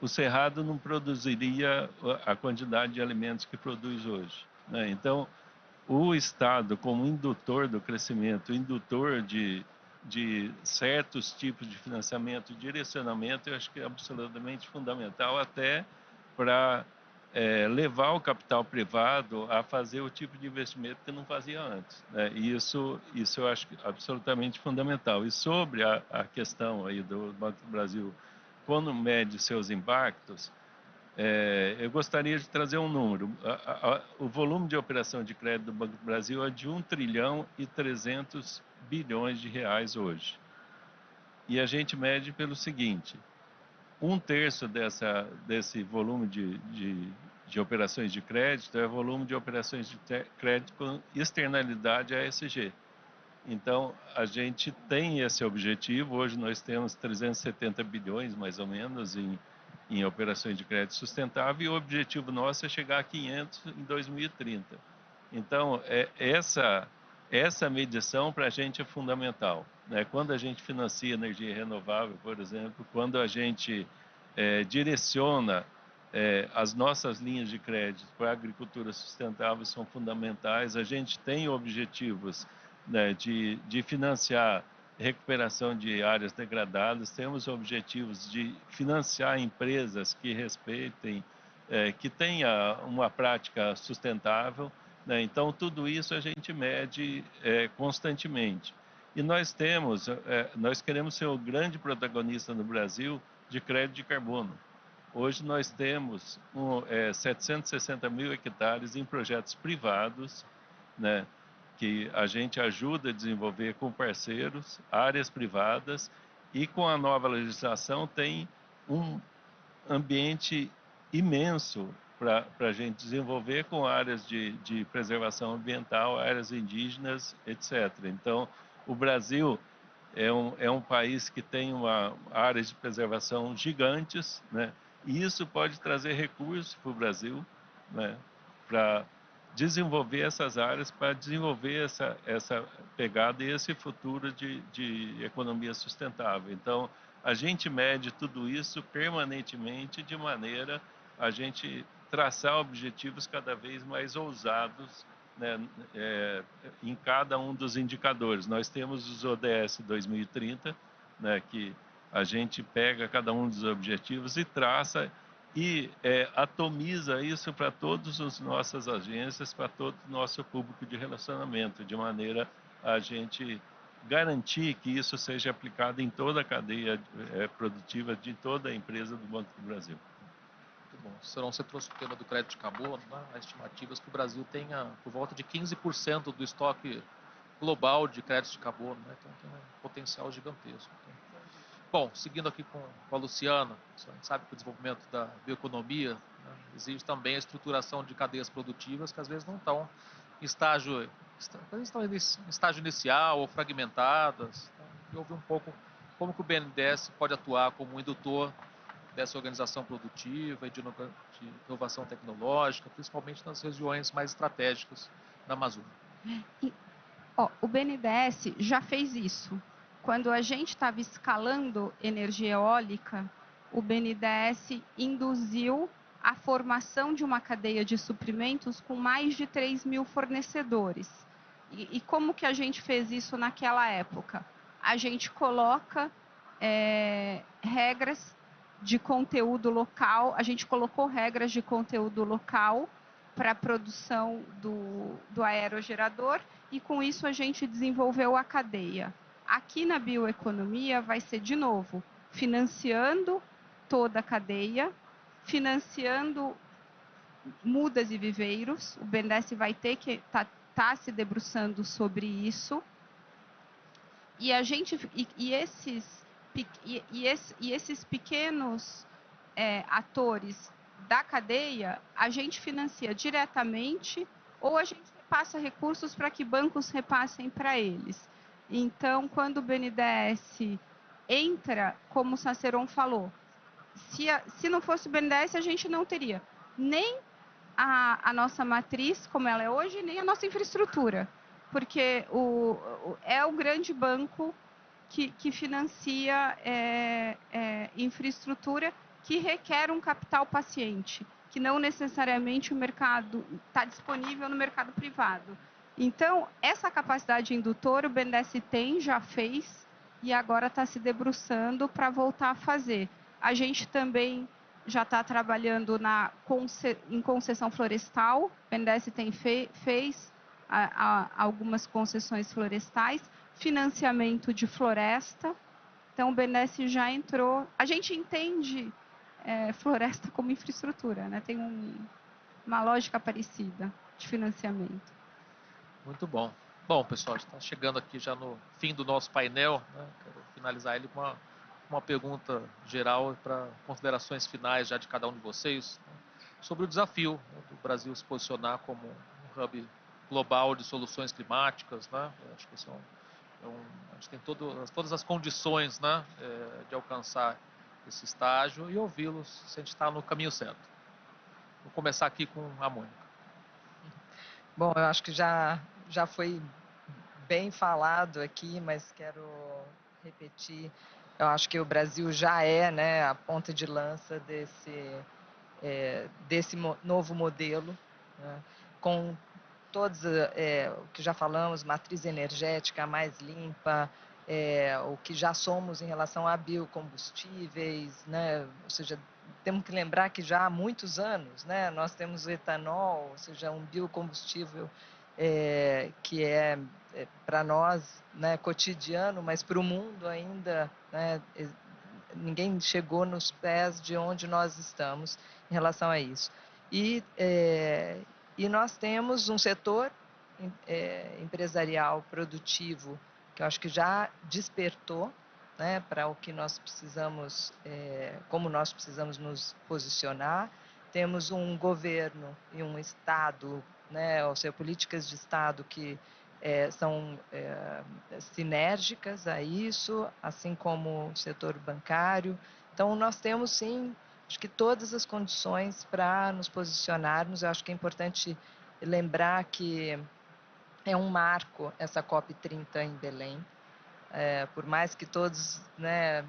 o Cerrado não produziria a quantidade de alimentos que produz hoje, né? Então, o Estado, como indutor do crescimento, indutor de certos tipos de financiamento e direcionamento, eu acho que é absolutamente fundamental até para levar o capital privado a fazer o tipo de investimento que não fazia antes, né? E isso eu acho absolutamente fundamental. E sobre a questão aí do Banco do Brasil, quando mede seus impactos, eu gostaria de trazer um número. O volume de operação de crédito do Banco do Brasil é de 1 trilhão e 300 bilhões de reais hoje. E a gente mede pelo seguinte: 1/3 desse volume de operações de crédito é volume de operações de crédito com externalidade ASG. Então, a gente tem esse objetivo. Hoje nós temos 370 bilhões, mais ou menos, em operações de crédito sustentável, e o objetivo nosso é chegar a 500 em 2030. Então, essa medição para a gente é fundamental, né? Quando a gente financia energia renovável, por exemplo, quando a gente direciona as nossas linhas de crédito para a agricultura sustentável, são fundamentais. A gente tem objetivos, né, de financiar recuperação de áreas degradadas, temos objetivos de financiar empresas que respeitem, que tenha uma prática sustentável, né? Então, tudo isso a gente mede constantemente. E nós queremos ser o grande protagonista no Brasil de crédito de carbono. Hoje nós temos 760 mil hectares em projetos privados, né, que a gente ajuda a desenvolver com parceiros, áreas privadas, e com a nova legislação tem um ambiente imenso para a gente desenvolver com áreas de preservação ambiental, áreas indígenas, etc. Então, o Brasil é um país que tem áreas de preservação gigantes, né? E isso pode trazer recursos para o Brasil, né, para desenvolver essas áreas, para desenvolver essa pegada e esse futuro de economia sustentável. Então, a gente mede tudo isso permanentemente de maneira a gente traçar objetivos cada vez mais ousados, né, em cada um dos indicadores. Nós temos os ODS 2030, né, que a gente pega cada um dos objetivos e traça e atomiza isso para todas as nossas agências, para todo o nosso público de relacionamento, de maneira a gente garantir que isso seja aplicado em toda a cadeia produtiva de toda a empresa do Banco do Brasil. Muito bom. Serão, você trouxe o tema do crédito de carbono, né? As estimativas que o Brasil tenha por volta de 15% do estoque global de crédito de carbono, né? Então tem um potencial gigantesco. Bom, seguindo aqui com a Luciana, a gente sabe que o desenvolvimento da bioeconomia, né, exige também a estruturação de cadeias produtivas que às vezes não estão em estágio, inicial ou fragmentadas. Então, e ouvir um pouco como que o BNDES pode atuar como um indutor dessa organização produtiva e de inovação tecnológica, principalmente nas regiões mais estratégicas da Amazônia. O BNDES já fez isso. Quando a gente estava escalando energia eólica, o BNDES induziu a formação de uma cadeia de suprimentos com mais de 3 mil fornecedores. E como que a gente fez isso naquela época? A gente coloca regras de conteúdo local, a gente colocou regras de conteúdo local para a produção do aerogerador, e com isso a gente desenvolveu a cadeia. Aqui na bioeconomia vai ser, de novo, financiando toda a cadeia, financiando mudas e viveiros. O BNDES vai ter que tá está se debruçando sobre isso. E a gente esses pequenos atores da cadeia, a gente financia diretamente ou a gente repassa recursos para que bancos repassem para eles. Então, quando o BNDES entra, como o Saceron falou, se não fosse o BNDES, a gente não teria nem a nossa matriz, como ela é hoje, nem a nossa infraestrutura, porque é o grande banco que financia infraestrutura que requer um capital paciente, que não necessariamente o mercado está disponível no mercado privado. Então, essa capacidade indutora o BNDES tem, já fez, e agora está se debruçando para voltar a fazer. A gente também já está trabalhando em concessão florestal, o BNDES fez algumas concessões florestais, financiamento de floresta. Então, o BNDES já entrou. A gente entende floresta como infraestrutura, né? Tem uma lógica parecida de financiamento. Muito bom. Bom, pessoal, está chegando aqui já no fim do nosso painel, né? Quero finalizar ele com uma pergunta geral para considerações finais já de cada um de vocês, né? Sobre o desafio, né, do Brasil se posicionar como um hub global de soluções climáticas, né? Eu acho que isso a gente tem todas as condições, né, de alcançar esse estágio e ouvi-los se a gente está no caminho certo. Vou começar aqui com a Mônica. Bom, eu acho que já foi bem falado aqui, mas quero repetir. Eu acho que o Brasil já é, né, a ponta de lança desse novo modelo, né, com todos o que já falamos, matriz energética mais limpa, o que já somos em relação a biocombustíveis, né, ou seja, temos que lembrar que já há muitos anos, né, nós temos o etanol, ou seja, um biocombustível que para nós, né, cotidiano, mas para o mundo ainda, né, ninguém chegou nos pés de onde nós estamos em relação a isso. E nós temos um setor empresarial produtivo que eu acho que já despertou, né, para o que nós precisamos, como nós precisamos nos posicionar. Temos um governo e um Estado, né, ou seja, políticas de Estado que são sinérgicas a isso, assim como o setor bancário. Então, nós temos, sim, acho que todas as condições para nos posicionarmos. Eu acho que é importante lembrar que é um marco essa COP30 em Belém. Por mais que todos, né,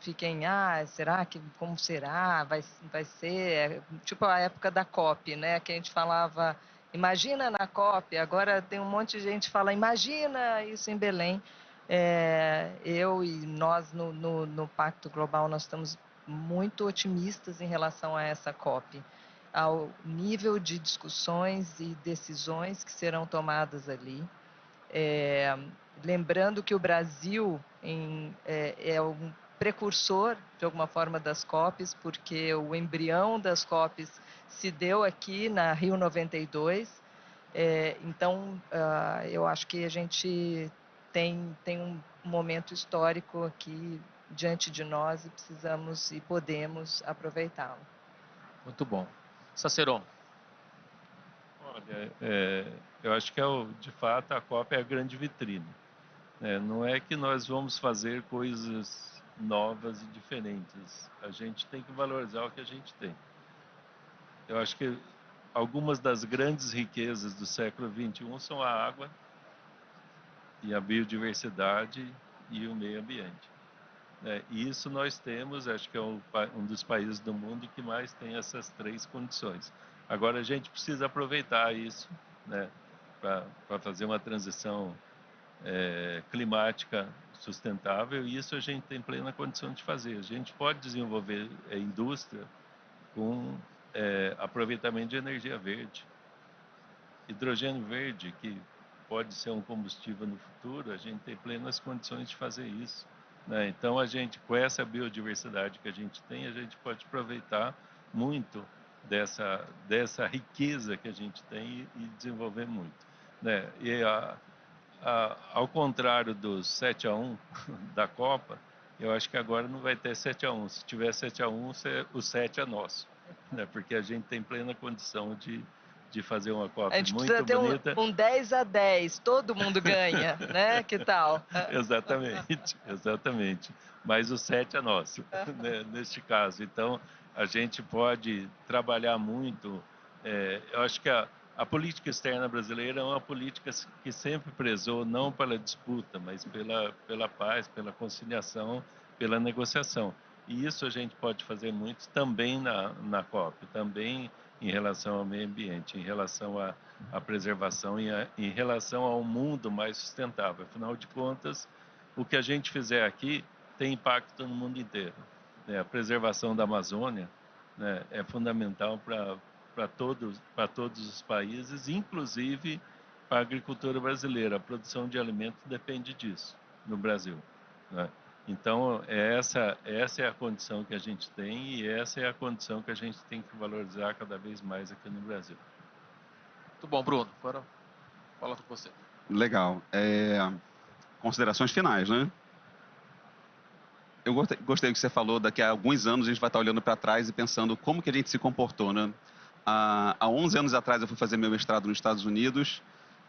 fiquem, será que, como será, vai ser, tipo a época da COP, né, que a gente falava, imagina na COP, agora tem um monte de gente que fala, imagina isso em Belém. Eu e nós no Pacto Global, nós estamos muito otimistas em relação a essa COP, ao nível de discussões e decisões que serão tomadas ali. Lembrando que o Brasil é um precursor, de alguma forma, das COPs, porque o embrião das COPs se deu aqui na Rio 92. Então, eu acho que a gente tem um momento histórico aqui diante de nós e precisamos e podemos aproveitá-lo. Muito bom. Saceron. Olha, eu acho que de fato a COP é a grande vitrine. Não é que nós vamos fazer coisas novas e diferentes. A gente tem que valorizar o que a gente tem. Eu acho que algumas das grandes riquezas do século XXI são a água e a biodiversidade e o meio ambiente. E isso nós temos, acho que é um dos países do mundo que mais tem essas três condições. Agora a gente precisa aproveitar isso, né, para fazer uma transição climática sustentável, e isso a gente tem plena condição de fazer. A gente pode desenvolver indústria com aproveitamento de energia verde. Hidrogênio verde, que pode ser um combustível no futuro, a gente tem plenas condições de fazer isso. Então, a gente, com essa biodiversidade que a gente tem, a gente pode aproveitar muito dessa riqueza que a gente tem e desenvolver muito. né? E ao contrário dos 7-1 da Copa, eu acho que agora não vai ter 7-1. Se tiver 7-1, o 7 é nosso, né? Porque a gente tem plena condição de fazer uma A Copa gente precisa muito ter bonita. um 10-10, todo mundo ganha, né? Que tal? Exatamente, exatamente. Mas o 7 é nosso, né, neste caso. Então, a gente pode trabalhar muito. Eu acho que a política externa brasileira é uma política que sempre prezou não pela disputa, mas pela paz, pela conciliação, pela negociação. E isso a gente pode fazer muito também na COP, também em relação ao meio ambiente, em relação à preservação e em relação ao mundo mais sustentável. Afinal de contas, o que a gente fizer aqui tem impacto no mundo inteiro, né? A preservação da Amazônia, né, é fundamental para todos os países, inclusive para a agricultura brasileira. A produção de alimentos depende disso no Brasil, né? Então, essa é a condição que a gente tem e essa é a condição que a gente tem que valorizar cada vez mais aqui no Brasil. Muito bom, Bruno. Agora fala com você. Legal. Considerações finais, né? Eu gostei do que você falou, daqui a alguns anos a gente vai estar olhando para trás e pensando como que a gente se comportou, né? Há 11 anos atrás eu fui fazer meu mestrado nos Estados Unidos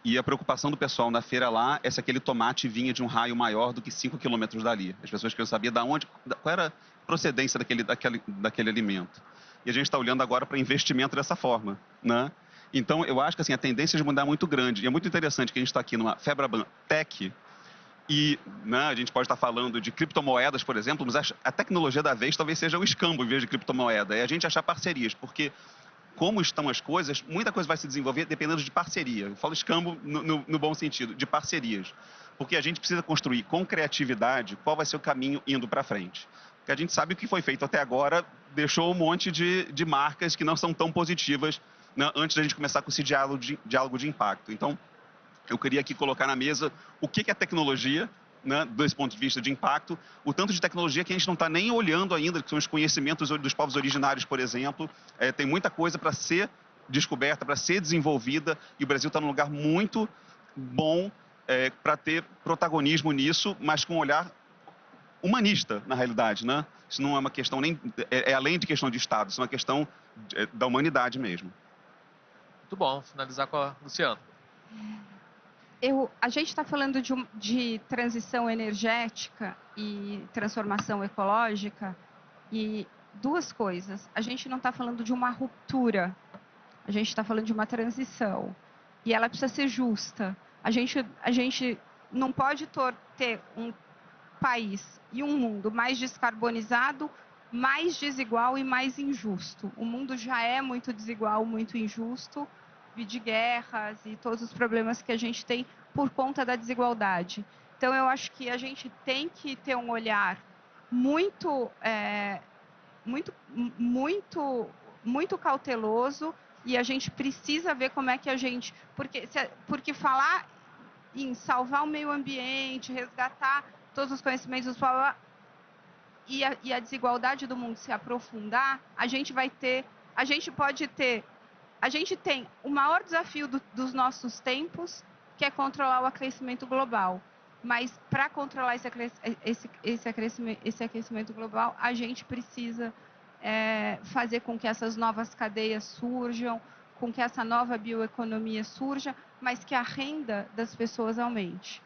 e a preocupação do pessoal na feira lá é se aquele tomate vinha de um raio maior do que 5 quilômetros dali. As pessoas queriam saber qual era a procedência daquele alimento. E a gente está olhando agora para investimento dessa forma, né? Então, eu acho que assim, a tendência de mudar é muito grande. E é muito interessante que a gente está aqui numa FEBRABAN Tech e, né, a gente pode estar falando de criptomoedas, por exemplo, mas a tecnologia da vez talvez seja o escambo em vez de criptomoeda. É a gente achar parcerias, porque como estão as coisas, muita coisa vai se desenvolver dependendo de parceria. Eu falo escambo no bom sentido, de parcerias. Porque a gente precisa construir com criatividade qual vai ser o caminho indo para frente. Porque a gente sabe o que foi feito até agora deixou um monte de marcas que não são tão positivas, né, antes da gente começar com esse diálogo de impacto. Então, eu queria aqui colocar na mesa o que é tecnologia, né, desse ponto de vista de impacto, o tanto de tecnologia que a gente não está nem olhando ainda, que são os conhecimentos dos povos originários, por exemplo. Tem muita coisa para ser descoberta, para ser desenvolvida, e o Brasil está num lugar muito bom para ter protagonismo nisso, mas com um olhar humanista, na realidade, né? Isso não é uma questão nem... É além de questão de Estado, isso é uma questão da humanidade mesmo. Muito bom. Finalizar com a Luciana. A gente está falando de transição energética e transformação ecológica e duas coisas. A gente não está falando de uma ruptura, a gente está falando de uma transição e ela precisa ser justa. A gente não pode ter um país e um mundo mais descarbonizado, mais desigual e mais injusto. O mundo já é muito desigual, muito injusto, de guerras e todos os problemas que a gente tem por conta da desigualdade. Então, eu acho que a gente tem que ter um olhar muito, muito cauteloso e a gente precisa ver como é que a gente... Porque falar em salvar o meio ambiente, resgatar todos os conhecimentos e a desigualdade do mundo se aprofundar, a gente tem o maior desafio dos nossos tempos, que é controlar o aquecimento global. Mas para controlar esse aquecimento global, a gente precisa fazer com que essas novas cadeias surjam, com que essa nova bioeconomia surja, mas que a renda das pessoas aumente.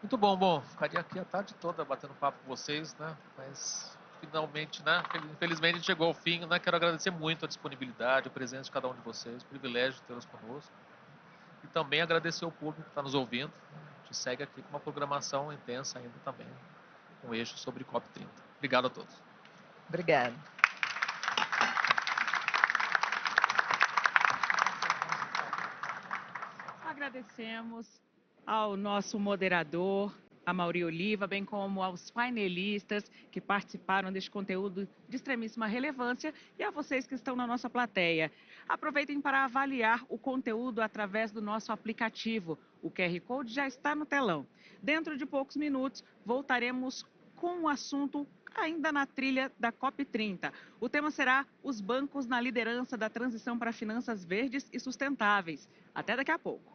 Muito bom. Bom, ficaria aqui a tarde toda batendo papo com vocês, né? Mas finalmente, né? Infelizmente chegou ao fim, né? Quero agradecer muito a disponibilidade, a presença de cada um de vocês, o privilégio de tê-los conosco. E também agradecer ao público que está nos ouvindo. A gente segue aqui com uma programação intensa ainda também, com eixo sobre COP30. Obrigado a todos. Obrigada. Agradecemos ao nosso moderador, Amaury Oliva, bem como aos painelistas que participaram deste conteúdo de extremíssima relevância e a vocês que estão na nossa plateia. Aproveitem para avaliar o conteúdo através do nosso aplicativo. O QR Code já está no telão. Dentro de poucos minutos, voltaremos com um assunto ainda na trilha da COP30. O tema será os bancos na liderança da transição para finanças verdes e sustentáveis. Até daqui a pouco.